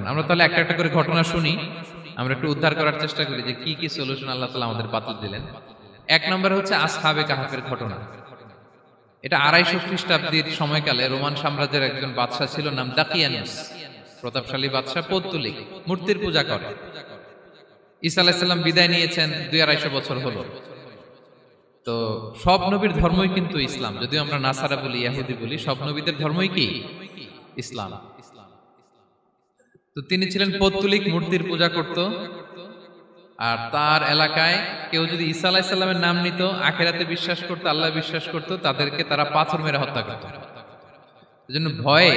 আমরা তাহলে একটা একটা করে ঘটনা শুনি, আমরা একটু উদ্ধার করার চেষ্টা করি যে কি কি সলিউশন আল্লাহ তাআলা আমাদের বাতলে দিলেন। এক নম্বর হচ্ছে আসহাবে কাহাফের ঘটনা। এটা 250 খ্রিস্টাব্দের সময়কালে রোমান সাম্রাজ্যের একজন বাদশা ছিল, নাম দাকিয়ানুস। প্রতাপশালী বাদশা, পৌত্তলিক, মূর্তির পূজা করে। ঈসা আলাইহিস সালাম বিদায় নিয়েছেন 200-250 বছর হলো। তো সব নবীর ধর্মই কিন্তু ইসলাম, যদিও আমরা নাসারা বলি, ইহুদি বলি, সব নবীদের ধর্মই কি ইসলাম। তো তিনি ছিলেন পৌত্তলিক, মূর্তির পূজা করত। আর তার এলাকায় কেউ যদি ঈসা আলাইহিস সালামের নাম নিত, আখিরাতে বিশ্বাস করত, আল্লাহ বিশ্বাস করত, তাদেরকে তারা পাথর মেরে হত্যা করত। এজন্য ভয়ে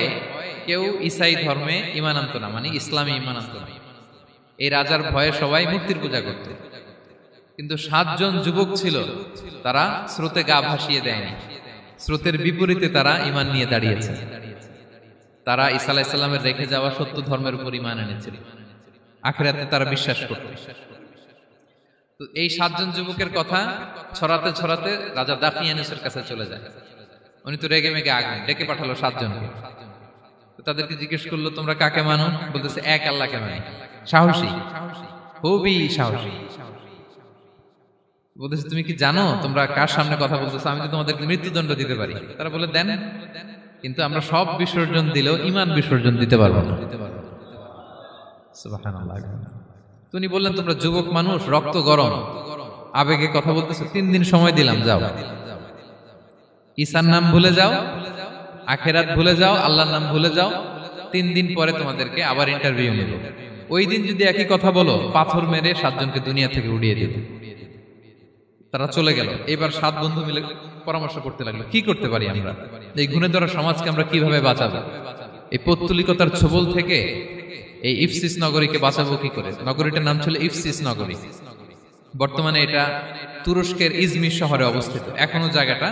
কেউ ঈসাই ধর্মে ঈমান আনতো না, মানে ইসলামে ঈমান আনতো না। এই রাজার ভয়ে সবাই মূর্তির পূজা করত। কিন্তু 7 জন যুবক ছিল, তারা স্রোতে গা ভাসিয়ে দেয়নি। স্রোতের বিপরীতে তারা ঈমান নিয়ে দাঁড়িয়েছে। তারা ঈসা আলাইহিস সালামের রেখে যাওয়া সত্য ধর্মের উপর ঈমান এনেছিল, আখিরাতে তারা বিশ্বাস করত। তো এই 7 জন যুবকের কথা ছড়াতে ছড়াতে রাজা দাকিয়ানুসের কাছে চলে যায়। উনি তো রেগে মেগে আগুন, ডেকে পাঠালো 7 জনকে। তো তাদেরকে জিজ্ঞেস করলো, তোমরা কাকে মানো? বলতেছে এক আল্লাহকে মানি। সাহসী, খুবই সাহসী। বলতেছে তুমি কি জানো তোমরা কার সামনে কথা বলতেছো? আমি তো তোমাদেরকে মৃত্যুদণ্ড দিতে পারি। তারা বলে দেন, কিন্তু আমরা সব বিসর্জন দিলেও ঈমান বিসর্জন দিতে পারবো না। সুবহানাল্লাহ। তিনি বললেন, তোমরা যুবক মানুষ, রক্ত গরম, আবেগে কথা বলতেছো, 3 দিন সময় দিলাম, যাও ঈসার নাম ভুলে যাও, আখিরাত ভুলে যাও, আল্লাহর নাম ভুলে যাও। 3 দিন পরে তোমাদেরকে আবার ইন্টারভিউ নেব। ওই দিন যদি একই কথা বলো, পাথর মেরে 7 জনকে দুনিয়া থেকে উড়িয়ে দেব। তারা চলে গেল। এবার 7 বন্ধু মিলে পরামর্শ করতে লাগলো, কি করতে পারি আমরা, এই গুণে ধরা সমাজকে আমরা কিভাবে বাঁচাবো, এই পৌত্তলিকতার ছোবল থেকে এই ইফসিস নগরীকে বাঁচাবো কি করে। নগরীটার নাম ছিল ইফসিস নগরী। বর্তমানে এটা তুরস্কের ইজমির শহরে অবস্থিত। এখনো জায়গাটা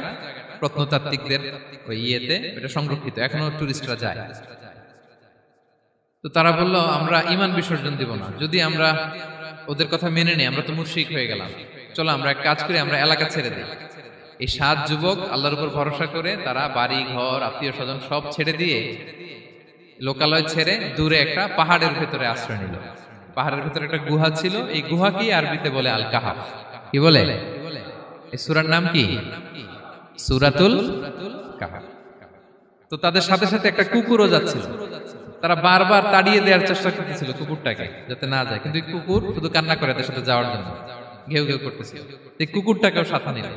প্রত্নতাত্ত্বিকদের ওই ইয়েতে এটা সংরক্ষিত, এখনো টুরিস্টরা যায়। তো তারা বলল, আমরা ঈমান বিসর্জন দিব না, যদি আমরা ওদের কথা মেনে নেই আমরা তো মুশরিক হয়ে গেলাম। চলো আমরা এক কাজ করি, আমরা এলাকা ছেড়ে দিই। এই 7 যুবক আল্লাহর উপর ভরসা করে তারা বাড়ি ঘর, আত্মীয় স্বজন সব ছেড়ে দিয়ে, লোকালয় ছেড়ে দূরে একটা পাহাড়ের ভেতরে আশ্রয় নিল। পাহাড়ের ভেতরে একটা গুহা ছিল। এই গুহা কি আরবিতে বলে আল কাহাফ। কি বলে? এই সূরার নাম কি? সূরাতুল কাহাফ। তো তাদের সাথে সাথে একটা কুকুরও যাচ্ছিল। তারা বারবার তাড়িয়ে দেওয়ার চেষ্টা করতেছিল কুকুরটাকে, যাতে না যায়, কিন্তু এই কুকুর শুধু কান্না করে তাদের সাথে যাওয়ার জন্য, ঘেউ ঘেউ করতেছিল। এই কুকুরটাকেও সাথে নিল।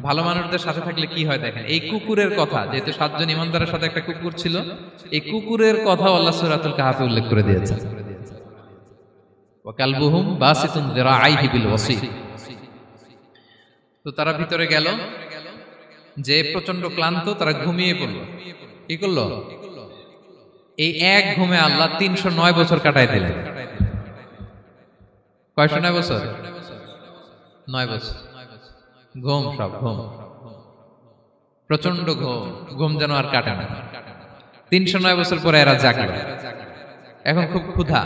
ভালো মানুষদের সাথে থাকলে কি হয় দেখেন, এই কুকুরের কথা, যেহেতু 7 জন ইমানদারের সাথে একটা কুকুর ছিল, এই কুকুরের কথা আল্লাহ সূরাতুল কাহাফে উল্লেখ করে দিয়েছেন। ওয়া কালবুহুম বাসিতুন যিরাআইহি বিল ওয়াসিল। তো তারা ভিতরে গেল, যে প্রচন্ড ক্লান্ত, তারা ঘুমিয়ে পড়ল। কি করলো? এই এক ঘুমে আল্লাহ 309 বছর কাটায় দিলেন। কয়শো 9 বছর? 9 বছর ঘুম, সব ঘুম, প্রচন্ড ঘুম, ঘুম যেন আর কাটে না। 309 বছর পরে এরা জাগলো। এখন খুব ক্ষুধা,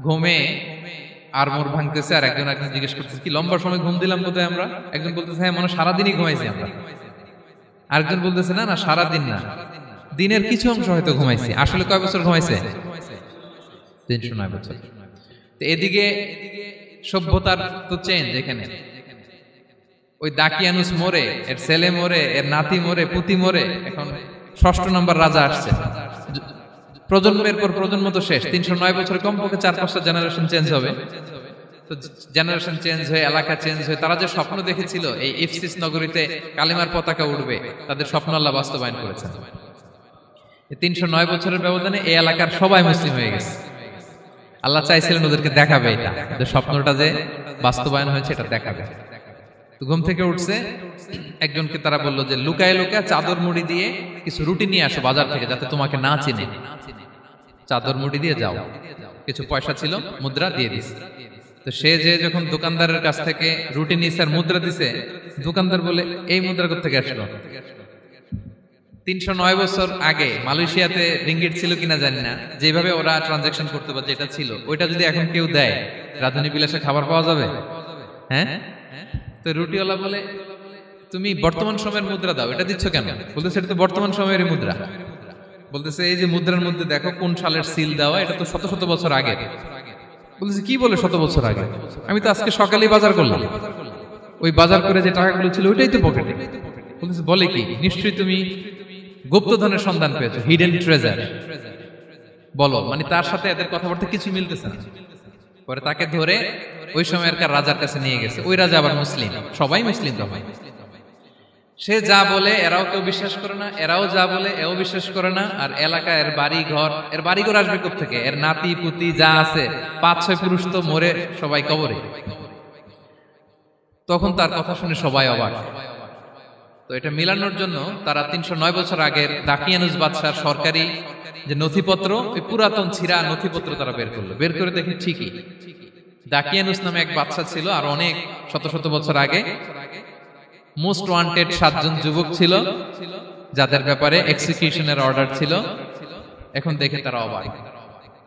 ঘুমে আর মোর ভাঙতেছে। আর একজন জিজ্ঞেস করতেছে, কি লম্বা সময় ঘুম দিলাম কোথায় আমরা? একজন বলতেছে, হ্যাঁ মনে সারাদিনই ঘুমাইছি আমরা। আরেকজন বলতেছে, না না সারাদিন না, দিনের কিছু অংশ হয়তো ঘুমাইছি। আসলে কয় বছর ঘুমাইছে? 309 বছর। তো এদিকে সভ্যতার তো চেঞ্জ। এখানে ওই দাকিয়ানুস মরে, এর ছেলে মরে, এর নাতি মরে, পুতি মরে, এখন 6ষ্ঠ নম্বর রাজা আসছে। প্রজন্মের পর প্রজন্ম তো শেষ। 309 বছরে কমপক্ষে 4-5টা জেনারেশন চেঞ্জ হবে। তো জেনারেশন চেঞ্জ হয়ে, এলাকা চেঞ্জ হয়ে, তারা যে স্বপ্ন দেখেছিল এই ইফসিস নগরীতে কালিমার পতাকা উঠবে, তাদের স্বপ্ন আল্লাহ বাস্তবায়ন করেছেন। 309 বছরের ব্যবধানে এই এলাকার সবাই মুসলিম হয়ে গেছে। আল্লাহ চাইছিলেন ওদেরকে দেখাবে এটা, ওদের স্বপ্নটা যে বাস্তবায়ন হয়েছে এটা দেখাবে। তো ঘুম থেকে উঠছে, একজনকে তারা বললো যে লুকায় লুকায় চাদর মুড়ি দিয়ে কিছু রুটি নিয়ে আসো বাজার থেকে, যাতে তোমাকে না চিনে। চাদর মুড়ি দিয়ে যাও। কিছু পয়সা ছিল, মুদ্রা দিয়ে দিস। তো সে যে যখন দোকানদারের কাছ থেকে রুটি নিয়ে আর মুদ্রা দিছে, দোকানদার বলে, এই মুদ্রা কোত্থেকে আসলো? 309 বছর আগে মালয়েশিয়াতে রিঙ্গিট ছিল কিনা জানি না, যেভাবে ওরা ট্রানজাকশন করতে পারে, যেটা ছিল ওইটা যদি এখন কেউ দেয়, রাজধানী বিলাসে খাবার পাওয়া যাবে? হ্যাঁ। তো রুটিওয়ালা বলে, তুমি বর্তমান সময়ের মুদ্রা দাও, এটা দিচ্ছ কেন? বলতে সেটা তো বর্তমান সময়ের মুদ্রা। বলতেছে এই যে মুদ্রার মধ্যে দেখো কোন সালের সিল দেওয়া, এটা তো শত শত বছর আগে। বলতেছে কি বলে শত বছর আগে? আমি তো আজকে সকালেই বাজার করলাম, ওই বাজার করে যে টাকাগুলো ছিল ওইটাই তো পকেটে। বলতেছে বলে কি, নিশ্চয়ই তুমি গুপ্তধনের সন্ধান পেয়েছো, হিডেন ট্রেজার। বলো, মানে তার সাথে এদের কথাবার্তা কিছু মিলতেছে না। পরে তাকে ধরে ওই সময়কার রাজার কাছে নিয়ে গেছে। ওই রাজা আবার মুসলিম, সবাই মুসলিম তখন। সে যা বলে এরাও কেউ বিশ্বাস করে না, এরাও যা বলে এও বিশ্বাস করে না। আর এলাকা এর বাড়ি ঘর আসবে কোত্থেকে? এর নাতি পুতি যা আছে 5-6 পুরুষ তো মরে সবাই কবরে। তখন তার কথা শুনে সবাই অবাক। তো এটা মিলানোর জন্য তারা 309 বছর আগের দাকিয়ানুস বাদশার সরকারি যে নথিপত্র, ওই পুরাতন ছিঁড়া নথিপত্র তারা বের করলো। বের করে দেখে ঠিকই দাকিয়ানুস নামে এক বাদশা ছিল, আর অনেক শত শত বছর আগে মোস্ট ওয়ান্টেড 7 জন যুবক ছিল, যাদের ব্যাপারে এক্সিকিউশনের অর্ডার ছিল। এখন দেখে তারা অবাক।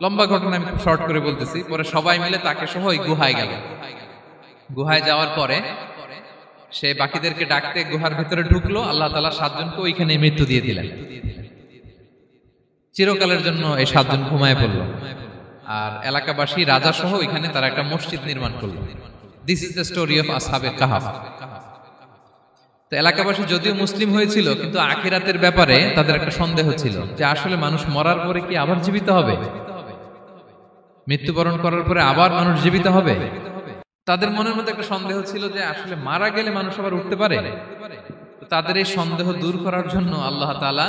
লম্বা ঘটনা আমি খুব শর্ট করে বলতেছি। পরে সবাই মিলে তাকে সহ ওই গুহায় গেল। গুহায় যাওয়ার পরে সে বাকিদেরকে ডাকতে গুহার ভিতরে ঢুকলো। আল্লাহ তাআলা 7 জনকে ওইখানে মৃত্যু দিয়ে দিলেন। চিরকালের জন্য এই 7 জন ঘুমায় পড়লো। আর এলাকাবাসী রাজা সহ ওইখানে তারা একটা মসজিদ নির্মাণ করলো। This is the story of আসহাবে কাহাফ। তো এলাকাবাসী যদিও মুসলিম হয়েছিল, কিন্তু আখিরাতের ব্যাপারে তাদের একটা সন্দেহ ছিল যে আসলে মানুষ মরার পরে কি আবার জীবিত হবে? মৃত্যুবরণ করার পরে আবার মানুষ জীবিত হবে? তাদের মনের মধ্যে একটা সন্দেহ ছিল যে আসলে মারা গেলে মানুষ আবার উঠতে পারে। তাদের এই সন্দেহ দূর করার জন্য আল্লাহ তাআলা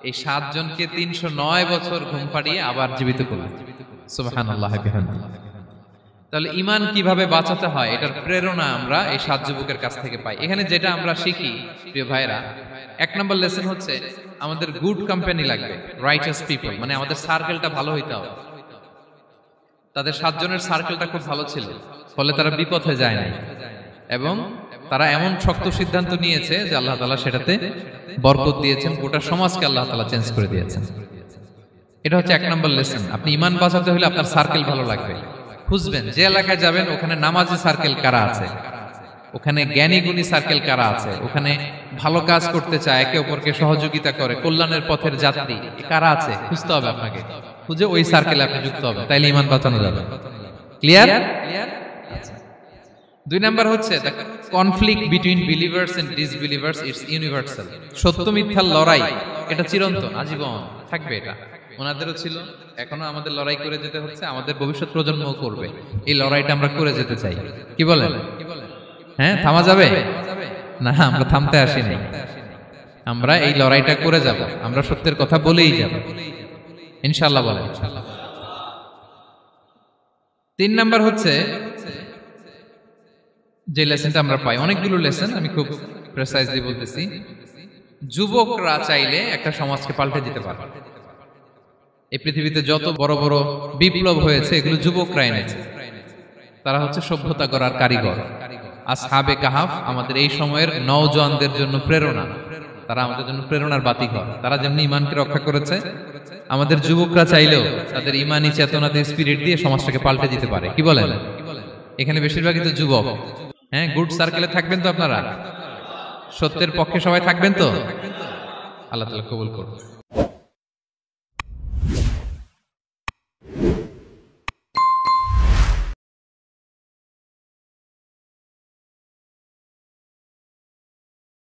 এই 7 জনকে 309 বছর ঘুম পাড়িয়ে আবার জীবিত করলেন। সুবহানাল্লাহ বিহামদিহি। তাহলে ঈমান কিভাবে বাঁচাতে হয়, এটার প্রেরণা আমরা এই 7 যুবকের কাছ থেকে পাই। এখানে যেটা আমরা শিখি প্রিয় ভাইরা, 1 নম্বর লেসন হচ্ছে আমাদের গুড কোম্পানি লাগবে, রাইটাস পিপল, মানে আমাদের সার্কেলটা ভালো হইতে হবে। তাদের 7 জনের সার্কেলটা খুব ভালো ছিল, ফলে তারা বিপথে যায় নাই এবং তারা এমন শক্ত সিদ্ধান্ত নিয়েছে যে আল্লাহ তাআলা সেটাতে বরকত দিয়েছেন, গোটা সমাজকে আল্লাহ তাআলা চেঞ্জ করে দিয়েছেন। এটা হচ্ছে 1 নম্বর লেসন। আপনি ঈমান বাঁচাতে হলে আপনার সার্কেল ভালো লাগবে। খুঁজবেন যে এলাকায় যাবেন ওখানে নামাজি সার্কেল কারা আছে, ওখানে জ্ঞানী গুণী সার্কেল কারা আছে, ওখানে ভালো কাজ করতে চায়, একে অপরকে সহযোগিতা করে, কল্যাণের পথের যাত্রী কারা আছে খুঁজতে হবে আপনাকে। খুঁজে ওই সার্কেলে আপনি যুক্ত হবেন, তাইলে ঈমান বাঁচানো যাবে। ক্লিয়ার? 2 নাম্বার হচ্ছে conflict between believers and disbelievers it's universal. সত্য মিথ্যার লড়াই এটা চিরন্তন, আজীবন থাকবে। এটা ওনাদেরও ছিল, এখনো আমাদের লড়াই করে যেতে হচ্ছে, আমাদের ভবিষ্যৎ প্রজন্মও করবে। এই লড়াইটা আমরা করে যেতে চাই। কি বলেন? হ্যাঁ, থামা যাবে না? আমরা থামতে আসি নাই, আমরা এই লড়াইটা করে যাব। আমরা সত্যের কথা বলেই যাব ইনশাআল্লাহ। বলেন। 3 নাম্বার হচ্ছে যে লেসনটা আমরা পাই, অনেকগুলো লেসন, আমি খুব প্রেসাইজলি বলতেছি। যুবকরা চাইলে একটা সমাজকে পাল্টে দিতে পারে। এই পৃথিবীতে যত বড় বড় বিপ্লব হয়েছে এগুলো যুবকরা এনেছে। তারা হচ্ছে সভ্যতা গড়ার কারিগর। আসহাবে কাহাফ আমাদের এই সময়ের নওজওয়ানদের জন্য প্রেরণা। তারা আমাদের জন্য প্রেরণার বাতিঘর। তারা যেমনি ঈমানকে রক্ষা করেছে, আমাদের যুবকরা চাইলেও তাদের ঈমানি চেতনাতে স্পিরিট দিয়ে সমাজটাকে পাল্টে দিতে পারে। কি বলেন? এখানে বেশিরভাগই তো যুবক। হ্যাঁ, গুড সার্কেলে থাকবেন তো আপনারা? সত্যের পক্ষে সবাই থাকবেন তো? আল্লাহ তাআলা কবুল করুন।